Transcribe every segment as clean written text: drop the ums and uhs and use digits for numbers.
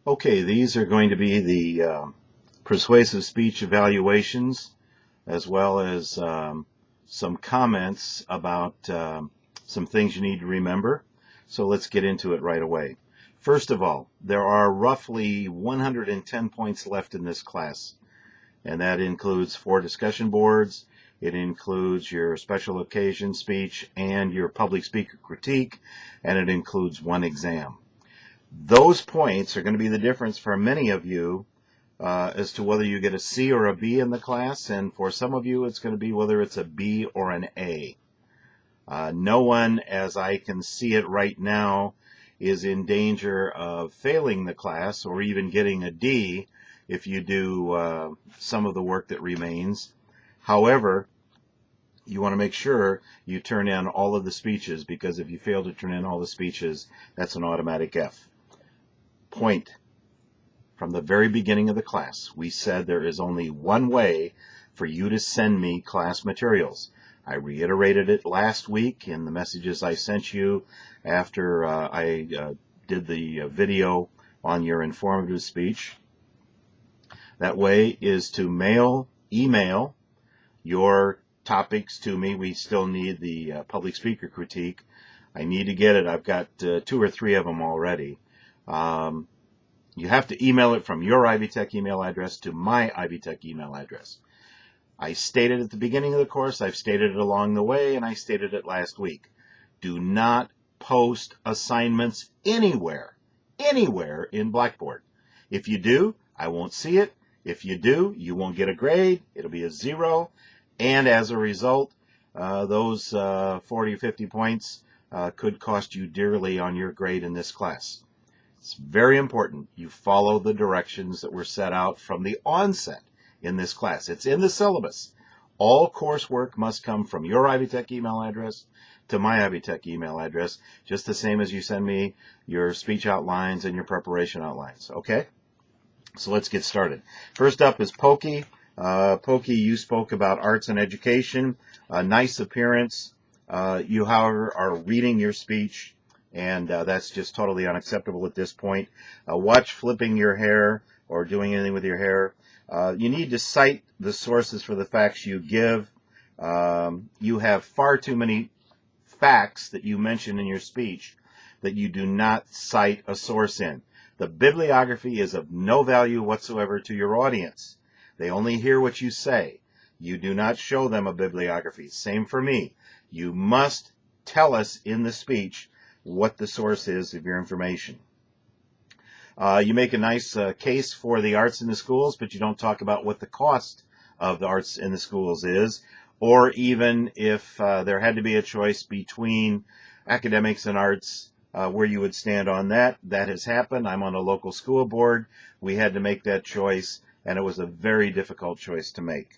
Okay, these are going to be the persuasive speech evaluations, as well as some comments about some things you need to remember. So let's get into it right away. First of all, there are roughly 110 points left in this class, and that includes 4 discussion boards. It includes your special occasion speech and your public speaker critique, and it includes 1 exam. Those points are going to be the difference for many of you as to whether you get a C or a B in the class, and for some of you it's going to be whether it's a B or an A. No one, as I can see it right now, is in danger of failing the class or even getting a D if you do some of the work that remains. However, you want to make sure you turn in all of the speeches, because if you fail to turn in all the speeches, that's an automatic F. Point. From the very beginning of the class, we said there is only one way for you to send me class materials. I reiterated it last week in the messages I sent you after I did the video on your informative speech. That way is to email your topics to me. We still need the public speaker critique. I need to get it. I've got 2 or 3 of them already. You have to email it from your Ivy Tech email address to my Ivy Tech email address. I stated at the beginning of the course, I've stated it along the way, and I stated it last week. Do not post assignments anywhere in Blackboard. If you do, I won't see it. If you do, you won't get a grade. It'll be a 0. And as a result, those 40 or 50 points could cost you dearly on your grade in this class. It's very important you follow the directions that were set out from the onset in this class. It's in the syllabus. All coursework must come from your Ivy Tech email address to my Ivy Tech email address, just the same as you send me your speech outlines and your preparation outlines. Okay? So let's get started. First up is Pokey. Pokey, you spoke about arts and education. Nice appearance. You, however, are reading your speech, and that's just totally unacceptable at this point. Watch flipping your hair or doing anything with your hair. You need to cite the sources for the facts you give. You have far too many facts that you mention in your speech that you do not cite a source in. The bibliography is of no value whatsoever to your audience. They only hear what you say. You do not show them a bibliography. Same for me. You must tell us in the speech what the source is of your information. You make a nice case for the arts in the schools, but you don't talk about what the cost of the arts in the schools is, or even if there had to be a choice between academics and arts, where you would stand on that. That has happened. I'm on a local school board. We had to make that choice, and it was a very difficult choice to make.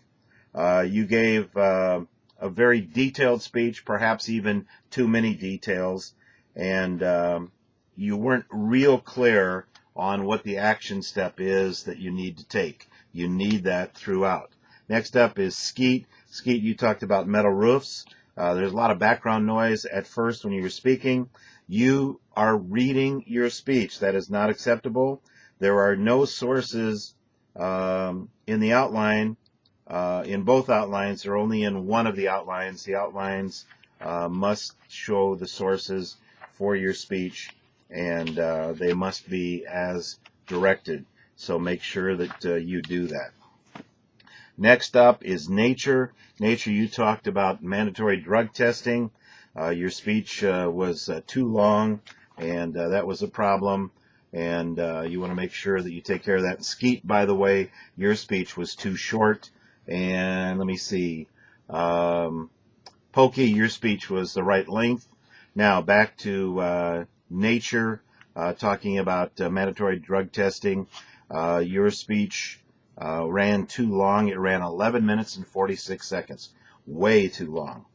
You gave a very detailed speech, perhaps even too many details, and you weren't real clear on what the action step is that you need to take. You need that throughout. Next up is Skeet. Skeet, you talked about metal roofs. There's a lot of background noise at first when you were speaking. You are reading your speech. That is not acceptable. There are no sources in the outline. In both outlines, they're only in one of the outlines. The outlines must show the sources for your speech, and they must be as directed. So make sure that you do that. Next up is Nature. Nature, you talked about mandatory drug testing. Your speech was too long, and that was a problem. And you want to make sure that you take care of that. Skeet, by the way, your speech was too short. And let me see. Pokey, your speech was the right length. Now back to Nature, talking about mandatory drug testing. Your speech ran too long. It ran 11 minutes and 46 seconds. Way too long.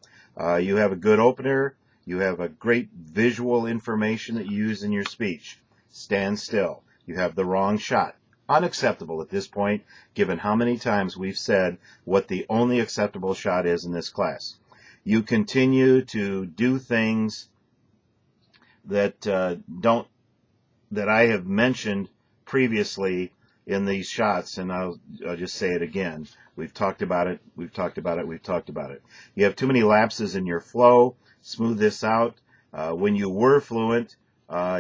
You have a good opener. You have a great visual information that you use in your speech. Stand still. You have the wrong shot. Unacceptable at this point, given how many times we've said what the only acceptable shot is in this class. You continue to do things that I have mentioned previously in these shots, and I'll just say it again. We've talked about it. We've talked about it. We've talked about it. You have too many lapses in your flow. Smooth this out. When you were fluent,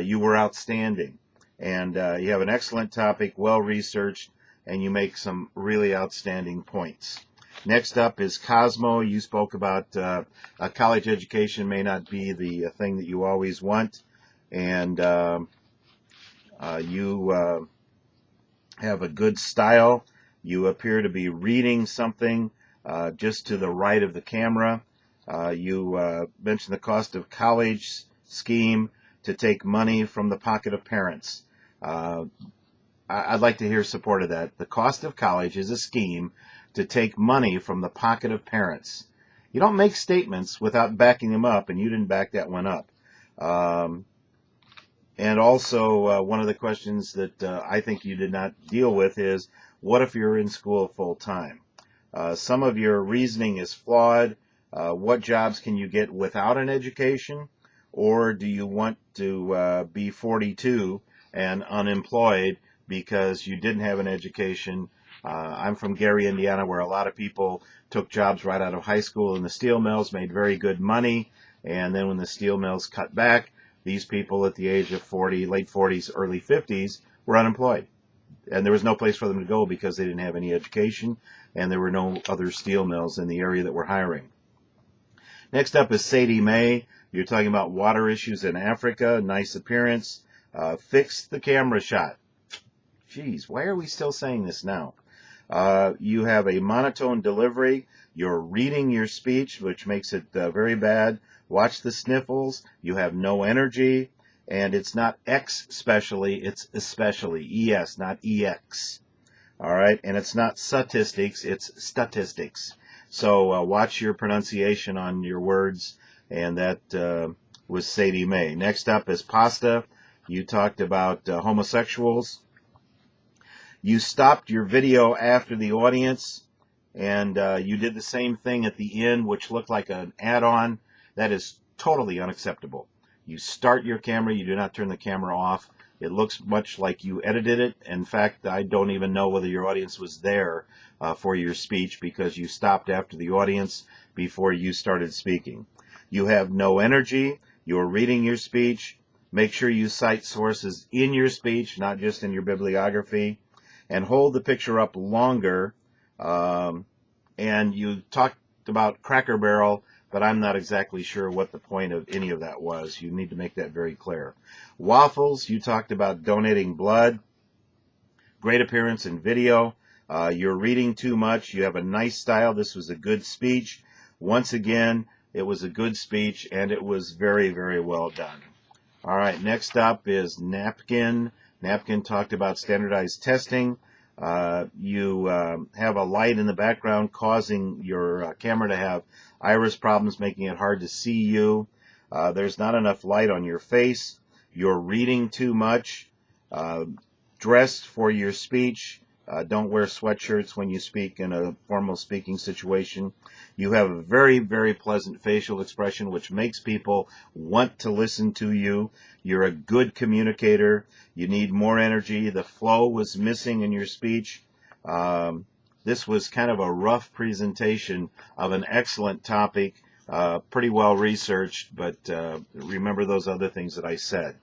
you were outstanding. And you have an excellent topic, well researched, and you make some really outstanding points. Next up is Cosmo. You spoke about a college education may not be the thing that you always want, and you have a good style. You appear to be reading something just to the right of the camera. You mentioned the cost of college scheme to take money from the pocket of parents. I'd like to hear support of that. The cost of college is a scheme to take money from the pocket of parents. You don't make statements without backing them up, and you didn't back that one up. And also, one of the questions that I think you did not deal with is, what if you're in school full time? Some of your reasoning is flawed. What jobs can you get without an education? Or do you want to be 42 and unemployed because you didn't have an education? I'm from Gary, Indiana, where a lot of people took jobs right out of high school in the steel mills, made very good money, and then when the steel mills cut back, these people at the age of 40, late 40s, early 50s, were unemployed. And there was no place for them to go because they didn't have any education, and there were no other steel mills in the area that were hiring. Next up is Sadie Mae. You're talking about water issues in Africa. Nice appearance. Fix the camera shot. Geez, why are we still saying this now? You have a monotone delivery. You're reading your speech, which makes it very bad. Watch the sniffles. You have no energy. And it's not X specially, it's especially. ES, not EX. All right? And it's not statistics, it's statistics. So watch your pronunciation on your words. And that was Sadie Mae. Next up is Pasta. You talked about homosexuals. You stopped your video after the audience, and you did the same thing at the end, which looked like an add-on. That is totally unacceptable. You start your camera. You do not turn the camera off. It looks much like you edited it. In fact, I don't even know whether your audience was there for your speech because you stopped after the audience before you started speaking. You have no energy. You're reading your speech. Make sure you cite sources in your speech, not just in your bibliography. And hold the picture up longer. And you talked about Cracker Barrel, but I'm not exactly sure what the point of any of that was. You need to make that very clear. Waffles, you talked about donating blood. Great appearance in video. You're reading too much. You have a nice style. This was a good speech. Once again, it was a good speech, and it was very, very well done. All right, next up is Napkin. Napkin talked about standardized testing. You have a light in the background causing your camera to have iris problems, making it hard to see you. There's not enough light on your face. You're reading too much. Dressed for your speech. Don't wear sweatshirts when you speak in a formal speaking situation. You have a very, very pleasant facial expression, which makes people want to listen to you. You're a good communicator. You need more energy. The flow was missing in your speech. This was kind of a rough presentation of an excellent topic, pretty well researched, but remember those other things that I said.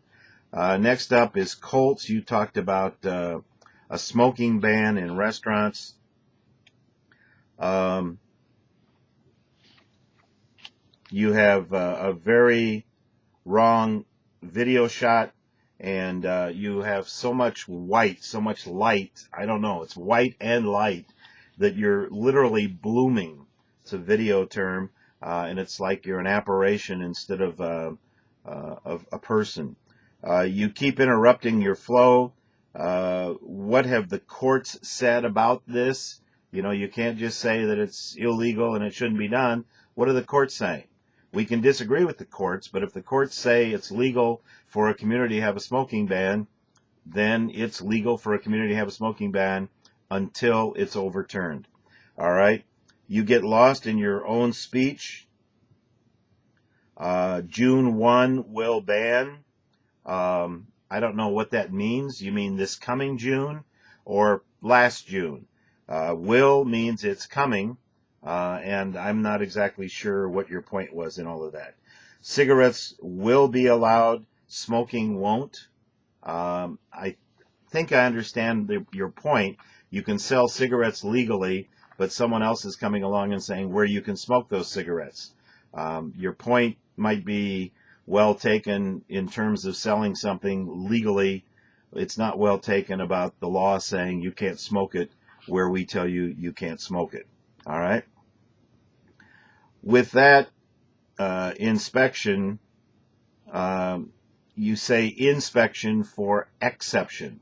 Next up is Colts. You talked about a smoking ban in restaurants. You have a very wrong video shot, and you have so much white, so much light. I don't know, it's white and light that you're literally blooming. It's a video term, and it's like you're an apparition instead of a person. You keep interrupting your flow. What have the courts said about this? You know, you can't just say that it's illegal and it shouldn't be done. What do the courts say? We can disagree with the courts, but if the courts say it's legal for a community to have a smoking ban, then it's legal for a community to have a smoking ban until it's overturned. All right? You get lost in your own speech. June 1 will ban. I don't know what that means. You mean this coming June or last June? Will means it's coming, and I'm not exactly sure what your point was in all of that. Cigarettes will be allowed, smoking won't. I think I understand your point. You can sell cigarettes legally, but someone else is coming along and saying where you can smoke those cigarettes. Your point might be well taken in terms of selling something legally. It's not well taken about the law saying you can't smoke it where we tell you you can't smoke it. All right? With that inspection, you say inspection for exception.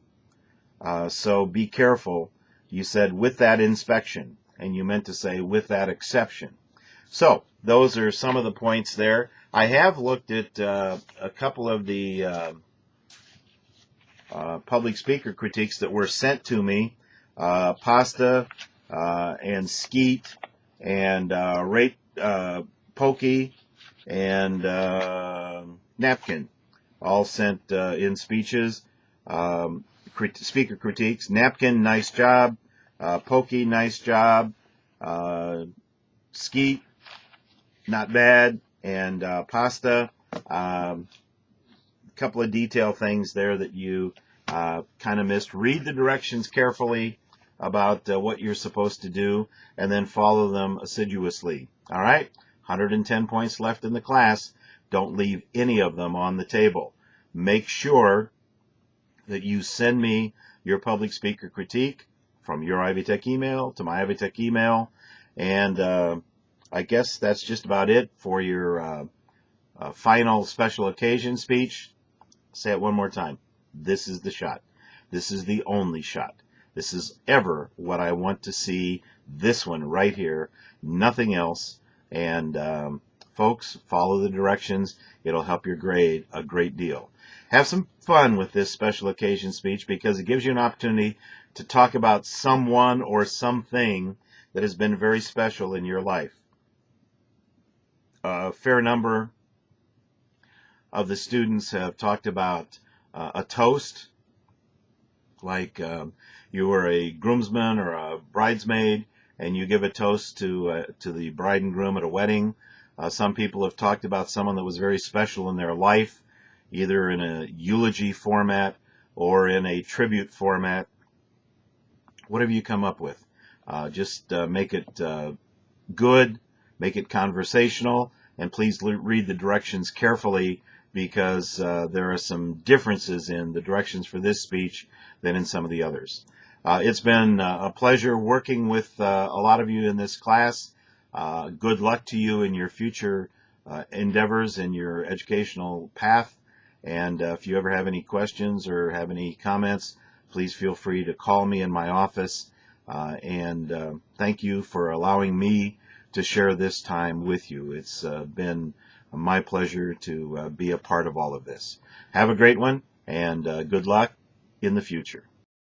So be careful. You said with that inspection, and you meant to say with that exception. So those are some of the points there. I have looked at a couple of the public speaker critiques that were sent to me. Pasta and Skeet and Pokey and Napkin all sent in speeches. Speaker critiques. Napkin, nice job. Pokey, nice job. Skeet, not bad. And Pasta, a couple of detail things there that you kind of missed. Read the directions carefully about what you're supposed to do, and then follow them assiduously. All right? 110 points left in the class. Don't leave any of them on the table. Make sure that you send me your public speaker critique from your Ivy Tech email to my Ivy Tech email. And I guess that's just about it for your final special occasion speech. Say it one more time. This is the shot. This is the only shot. This is ever what I want to see. This one right here. Nothing else. And folks, follow the directions. It'll help your grade a great deal. Have some fun with this special occasion speech because it gives you an opportunity to talk about someone or something that has been very special in your life. A fair number of the students have talked about a toast, like you were a groomsman or a bridesmaid and you give a toast to the bride and groom at a wedding. Some people have talked about someone that was very special in their life, either in a eulogy format or in a tribute format. Whatever you come up with. Just make it good, make it conversational, and please read the directions carefully because there are some differences in the directions for this speech than in some of the others. It's been a pleasure working with a lot of you in this class. Good luck to you in your future endeavors in your educational path. And if you ever have any questions or have any comments, please feel free to call me in my office. And thank you for allowing me to share this time with you. It's been my pleasure to be a part of all of this. Have a great one, and good luck in the future.